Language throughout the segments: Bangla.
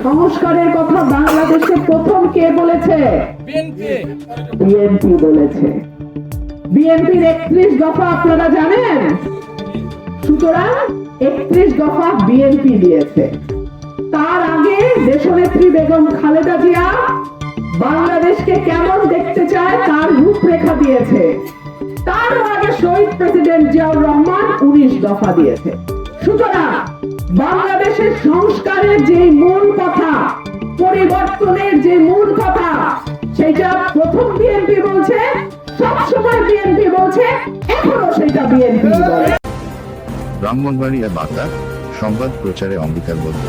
সংস্কারের কথা বাংলাদেশে প্রথম কে বলেছে? বিএনপি বলেছে। বিএনপির 31 দফা আপনারা জানেন, সুতরাং 31 দফা বিএনপি দিয়েছে। তার আগে দেশনেত্রী বেগম খালেদা জিয়া বাংলাদেশকে কেমন দেখতে চায় তার রূপরেখা দিয়েছে। তার আগে শহীদ প্রেসিডেন্ট জিয়াউর রহমান 19 দফা দিয়েছে। সুতরাং বাংলাদেশের সংস্কারের যে মূল কথা, পরিবর্তনের যে মূল কথা, সেটা প্রথম বিএনপি বলছে, সবসময় বিএনপি বলছে, এখনো সেটা বিএনপি বলে। ব্রাহ্মণবাড়িয়া বার্তা সংবাদ প্রচারে অঙ্গীকারবদ্ধ।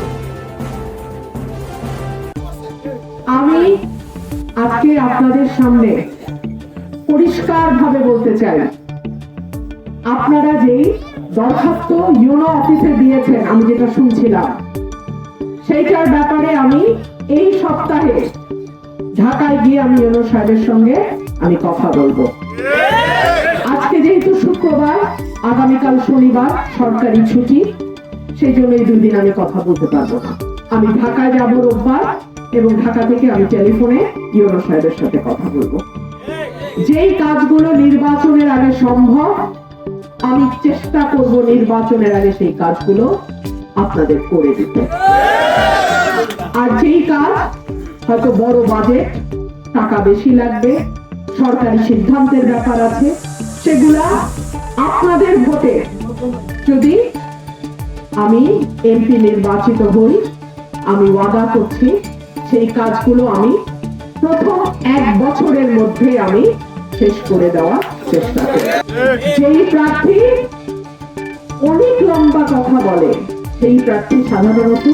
আমি আজকে আপনাদের সামনে পরিষ্কার ভাবে বলতে চাই, আপনারা যেই দরখাস্ত ইউনো অফিসে দিয়েছেন, আমি যেটা শুনছিলাম, সেইটার ব্যাপারে আমি এই সপ্তাহে ঢাকায় গিয়ে আমি ইউনো সাহেবের সঙ্গে আমি কথা বলবো। আজকে যেহেতু শুক্রবার, আগামীকাল শনিবার সরকারি ছুটি, সেই জন্য এই দুদিন আমি কথা বলতে পারবো না। আমি ঢাকায় যাব রোববার এবং ঢাকা থেকে আমি টেলিফোনে ইউনো সাহেবের সাথে কথা বলবো। যেই কাজগুলো নির্বাচনের আগে সম্ভব, আমি চেষ্টা করব নির্বাচনের আগে সেই কাজগুলো আপনাদের করে দিতে। আর যেই কাজ হয়তো বড় বাজেট, টাকা বেশি লাগবে, সরকারি সিদ্ধান্তের ব্যাপার আছে, সেগুলা আপনাদের ভোটে যদি আমি এমপি নির্বাচিত হই, আমি ওয়াদা করছি সেই কাজগুলো আমি প্রথম 1 বছরের মধ্যে আমি শেষ করে দেওয়ার চেষ্টা করি। যেই প্রার্থী অনেক লম্বা কথা বলে, সেই প্রার্থী সাধারণত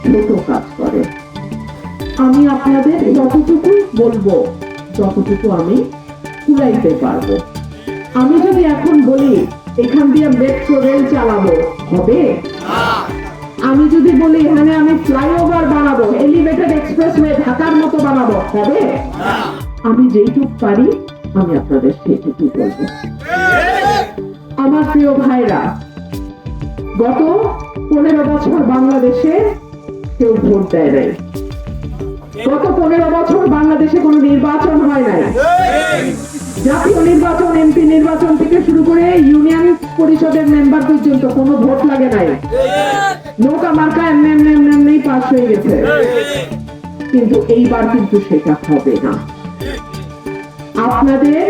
ছোট কাজ করে। আমি আপনাদের যতটুকু বলবো, যতটুকু আমি কুলাইতে পারবো। আমি যদি এখন বলি এখান দিয়ে মেট্রো রেল চালাবো, হবে? আমি যদি বলি এখানে আমি ফ্লাইওভার বানাবো, এলিভেটেড এক্সপ্রেসওয়ে ঢাকার মতো বানাবো, হবে? আমি যেইটুকু পারি আমি আপনাদের সেইটুকু বলবো। আমার প্রিয় ভাইরা, গত 15 বছর বাংলাদেশে কেউ ভোট দেয় নাই। গত 15 বছর বাংলাদেশে কোনো নির্বাচন হয় নাই। জাতীয় নির্বাচন, এমপি নির্বাচন থেকে শুরু করে ইউনিয়ন পরিষদের মেম্বার পর্যন্ত কোনো ভোট লাগে নাই। নৌকা মার্কা এমনি পাস হয়ে গেছে। কিন্তু এইবার কিন্তু সেটা হবে না। আপনাদের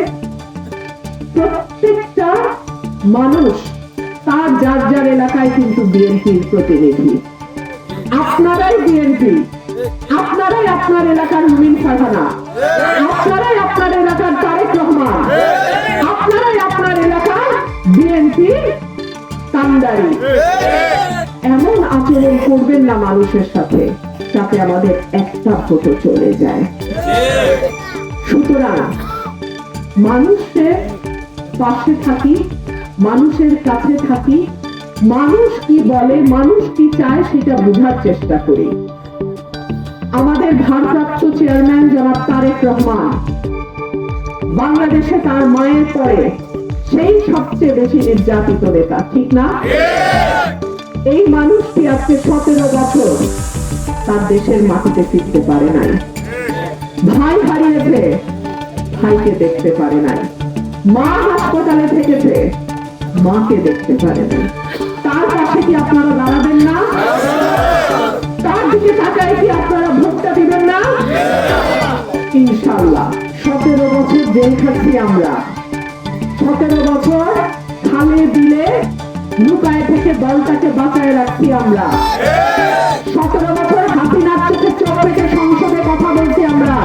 প্রত্যেকটা মানুষ তার যার যার এলাকায় কিন্তু বিএনপির প্রতিনিধি। আপনারাই বিএনপি, আপনারাই আপনার এলাকার মুমিন ফারহানা, আপনারাই আপনার এলাকার তারেক রহমান, আপনারাই আপনার এলাকার বিএনপি কান্ডারি। এমন আচরণ করবেন না মানুষের সাথে যাতে আমাদের একটা ভোটও চলে যায়। সুতরাং মানুষের পাশে থাকি, মানুষের কাছে থাকি, মানুষ কি বলে, মানুষ কি চায় সেটা বোঝার চেষ্টা করি। আমাদের ভারপ্রাপ্ত চেয়ারম্যান জনাব তারেক রহমান বাংলাদেশে তার মায়ের পরে সেই সবচেয়ে বেশি নির্যাতিত নেতা, ঠিক না? এই মানুষটি আজকে 17 বছর তার দেশের মাটিতে ফিরতে পারে নাই। ভাই হারিয়েছে, ভাইকে দেখতে পারে নাই। মা হাসপাতালে থেকেছে, মাকে দেখতে পারে নাই। তার পাশে কি আপনারা দাঁড়াবেন না? তার দিকে তাকায় কি আপনারা ভোটটা দিবেন না? ইনশাআল্লাহ 17 বছর জেল খাচ্ছি আমরা, 17 বছর খালে দিলে লুকায় থেকে দলটাকে বাঁচায় রাখছি আমরা, 17 বছর হাসিনার চোখে চোখ রেখে সংসদে কথা বলছি আমরা,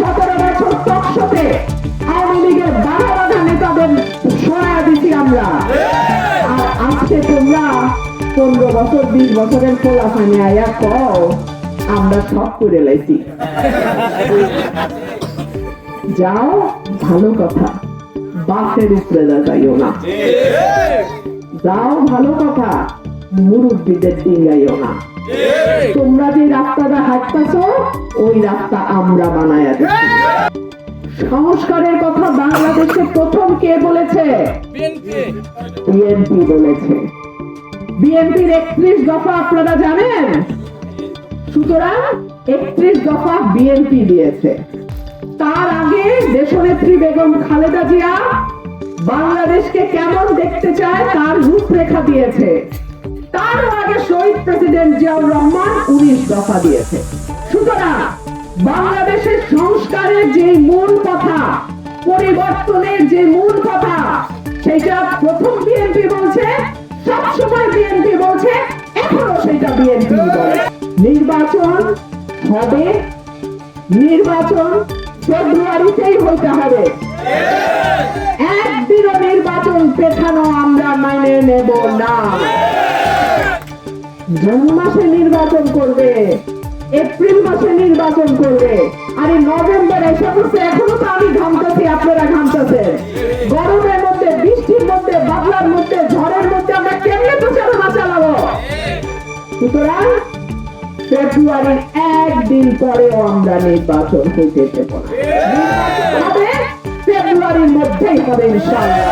17 বছর টকশোতে আওয়ামী লীগের বাধা বাধা নেতাদের সরায় দিচ্ছি আমরা। আর আজকে তোমরা 15 বছর 20 বছরের পোলাপানি আয়া কও আমরা সব করে লাইছি। যাও, ভালো কথা, বাসের উপরে যাইও না। যাও, ভালো কথা, মুরব্বীদের ডিঙ্গাইও না। তোমরা যে রাস্তাটা হাঁটতেছো ওই রাস্তা আমরা বানায়া দিচ্ছি। সংস্কারের কথা বাংলাদেশে প্রথম কে বলেছে? বিএনপি বলেছে। বিএনপির 31 দফা আপনারা জানেন, সুতরাং 31 দফা বিএনপি দিয়েছে। তার আগে দেশনেত্রী বেগম খালেদা জিয়া বাংলাদেশকে কেমন দেখতে চায় তার রূপরেখা দিয়েছে। তার আগে শহীদ প্রেসিডেন্ট জিয়াউর রহমান 19 দফা দিয়েছে। সুতরাং বাংলাদেশের সংস্কারের যে মূল কথা, পরিবর্তনের যে মূল কথা, সেটা প্রথম বিএনপি বলছে, সবসময় বিএনপি বলছে, এখনো সেটা বিএনপি বলে। নির্বাচন হবে, নির্বাচন ফেব্রুয়ারিতেই হইতে হবে। একদিনও নির্বাচন পেছানো আমরা মেনে নেব না। জুন মাসে নির্বাচন করবে, এপ্রিল মাসে নির্বাচন করবে, আরে নভেম্বর এসে পড়ছে, এখনো তো আমি ঘামতেছি, আপনারা ঘামতেছেন। গরমের মধ্যে, বৃষ্টির মধ্যে, বাদলার মধ্যে, ঝড়ের মধ্যে আমরা কেমনে প্রচারণা চালাবো? সুতরাং ফেব্রুয়ারির একদিন পরেও আমরা নির্বাচন হইতে দেব না। নির্বাচন হবে ফেব্রুয়ারির মধ্যেই হবে ইনশাআল্লাহ।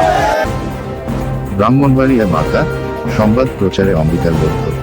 ব্রাহ্মণবাড়িয়া বার্তা সংবাদ প্রচারে অঙ্গীকারবদ্ধ।